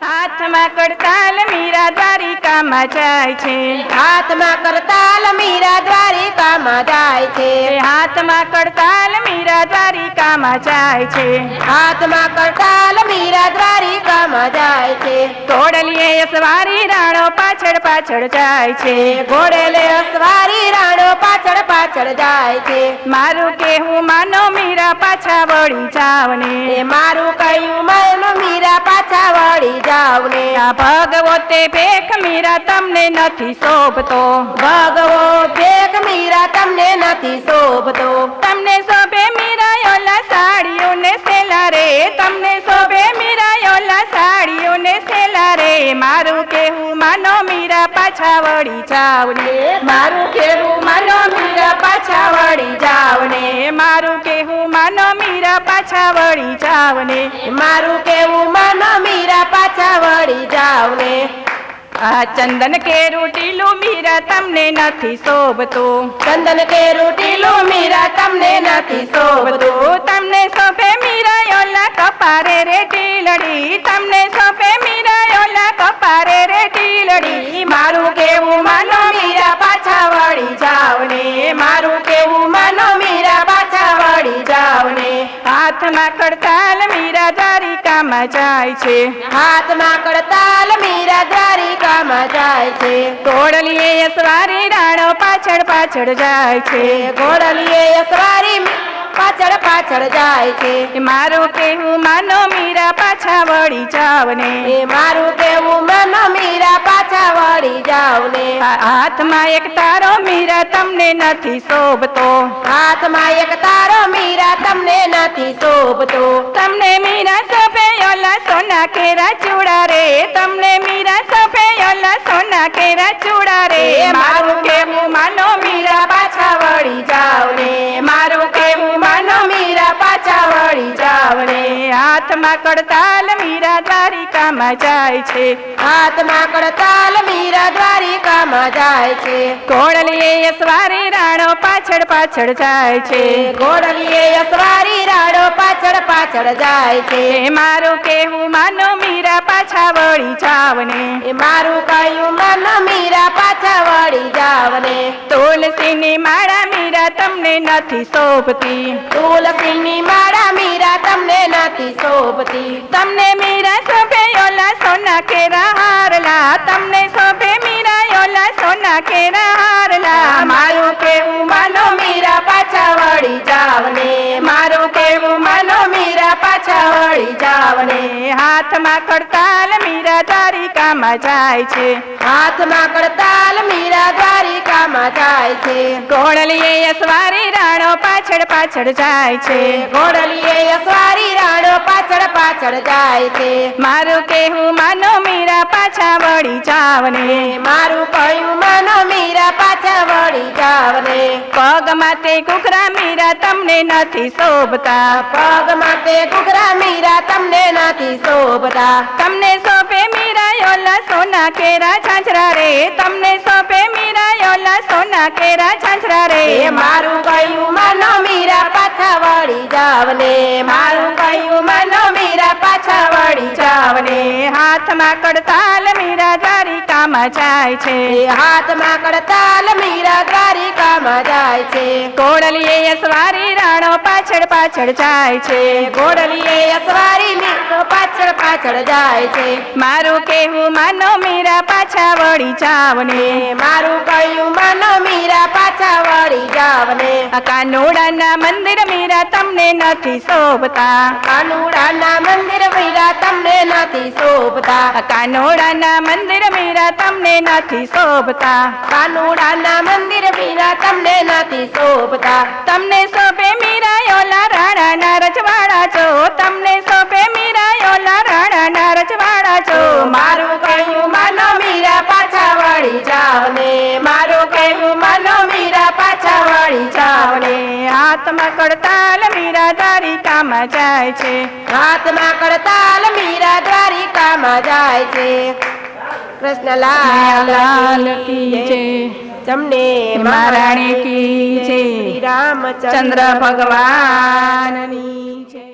હાથમાં કડતાલ મીરા દ્વારિકામાં જાય છે, હાથમાં કરતાલ મીરા દ્વારિકામાં જાય છે, હાથમાં કડતાલ મીરા દ્વારિકામાં જાય છે, હાથમાં કરતાલ મીરા દ્વારિકામાં જાય છે, ઘોડલીએ અસવારી રાણો પાછળ પાછળ જાય છે, ઘોડેલે અસવારી રાણો પાછળ પાછળ જાય છે, મારું કેવું માનો મીરા પાછા વળી જાવ ને, એ મારું કયું માનો મીરા પાછા વળી જાવ ને, આ ભગવો તે ભેખ મીરા તમને નથી શોભતો, ભગવો ભેખ મીરા તમને નથી શોભતો, તમને શોભે મીરા ઓલા સાડીઓ ને સેલા રે, તમને શોભે મીરા ઓલા સાડીઓ ને સેલા રે, મારું કેવું માનો મીરા પાછા વળી જાવ ને, મારું કેવું માનો મીરા પાછા વળી જાવ ને, મારું કેવું માનો મીરા પાછા વળી જાવ ને, મારું કેવું માનો મીરા પાછા વળી જાવ ને, આ ચંદન કેરું ટીલું મીરા તમને નથી શોભતું, ચંદન કેરું ટીલું મીરા તમને નથી શોભતું, તમને શોભે મીરા ઓલા કપારે રે ટીલડી, તમને શોભે મીરા ઓલા કપારે રે ટીલડી, મારું કેવું માનો મીરા પાછા વળી જાવ ને, મારું કેવું માનો મીરા પાછા વળી જાવ ને, હાથમાં કડતાલ મીરા દ્વારિકામાં જાય છે, હાથમાં કડતાલ મીરા દ્વારિકામાં જાય છે, ઘોડલીએ અસવારી રાણો પાછળ પાછળ જાય છે, ઘોડલીએ અસવારી પાછળ પાછળ જાય છે, મારું કેવું માનો મીરા પાછા વળી જાવ ને, એ મારું કેવું માનો મીરા પાછા વળી જાવ ને, હાથમાં એક તારો મીરા તમને નથી શોભતો, હાથમાં એક તારો મીરા તમને નથી શોભતો, તમને મીરા શોભે ઓલા સોના કેરા ચૂડા રે, તમને મીરા શોભે ઓલા સોના કેરા ચૂડા રે, મારું કેવું માનો મીરા પાછા વળી જાવ ને, મારું કેવું માનો મીરા પાછા વળી જાવ ને, હાથમાં કડતાલ મીરા દ્વારિકામાં જાય છે, હાથમાં કડતાલ મીરા દ્વારિકામાં જાય છે, ઘોડલીએ અસવારી રાણો પાછળ પાછળ જાય છે, ઘોડલીએ અસવારી રાણો પાછળ પાછળ જાય છે, મારું કેવું માનો મીરા પાછા વળી જાવ ને, એ મારું કયું માનો મીરા પાછા વળી જાવ ને, તુલસીની માળા મીરા તમને નથી શોભતી, તુલસીની માળા મીરા તમને નથી શોભતી, તમને મીરા શોભે ઓલા સોના કેરા હારલા, તમને શોભે મીરા ઓલા સોના કેરા હારલા, મારું કેવું માનો મીરા પાછા વળી જાવ ને, મારું કેવું માનો મીરા પાછા વળી જાવ ને, હાથમાં કડતાલ મીરા દ્વારિકામાં જાય છે, હાથમાં કડતાલ મીરા દ્વારિકામાં જાય છે, ઘોડલીએ અસવારી રાણો પાછળ પાછળ જાય છે, ઘોડલીએ અસવારી રાણો પાછળ પાછળ જાય છે, મારું કેવું માનો મીરા પાછા વળી જાવ ને, મારું કયું માનો મીરા પાછા વળી જાવ ને, પગમાં તે ઘૂઘરા મીરા તમને નથી શોભતા, પગમાં તે ઘૂઘરા મીરા તમને નથી શોભતા, તમને શોભે મીરા ઓલા સોના કેરા ઝાંઝરા રે, તમને શોભે મીરા ઓલા સોના કેરા ઝાંઝરા રે, મારું કયું માનો મીરા પાછા વળી જાવ ને, મારું કયું માનો મીરા પાછા વળી જાવ ને, હાથમાં કડતાલ મીરા દ્વારિકામાં જાય છે, હાથમાં કડતાલ મીરા દ્વારિકામાં જાય છે, ઘોડલીએ અસવારી રાણો પાછળ પાછળ જાય છે, ઘોડલીએ અસવારી મીરો પાછળ પાછળ જાય છે, મારું કેવું માનો મીરા પાછા વળી જાવ ને, મારું કયું માનો મીરા પાછા વળી જાવ ને, કાનુડાના મંદિર મીરા તમને નથી શોભતા, કાનુડાના મંદિર મીરા તમને નથી શોભતા, કાનુડાના મંદિર મીરા તમને નથી શોભતા, કાનુડાના મંદિર મીરા તમને નથી શોભતા, તમને શોભે મીરા ઓલા રાણાના રજવાડા છો, તમને શોભે મીરા ઓલા રાણાના રજવાડા છો, મારું કયું માનો મીરા પાછા વળી જાવ ને, મારું કયું માનો મીરા પાછા વળી જાવ ને, હાથમાં કડતાલ મીરા દ્વારિકામાં જાય છે, હાથમાં કડતાલ મીરા દ્વારિકામાં જાય છે, કૃષ્ણ લાલ કી જય, જમને મહારાણી કી જય, શ્રી રામચંદ્ર ચંદ્ર ભગવાનની જય.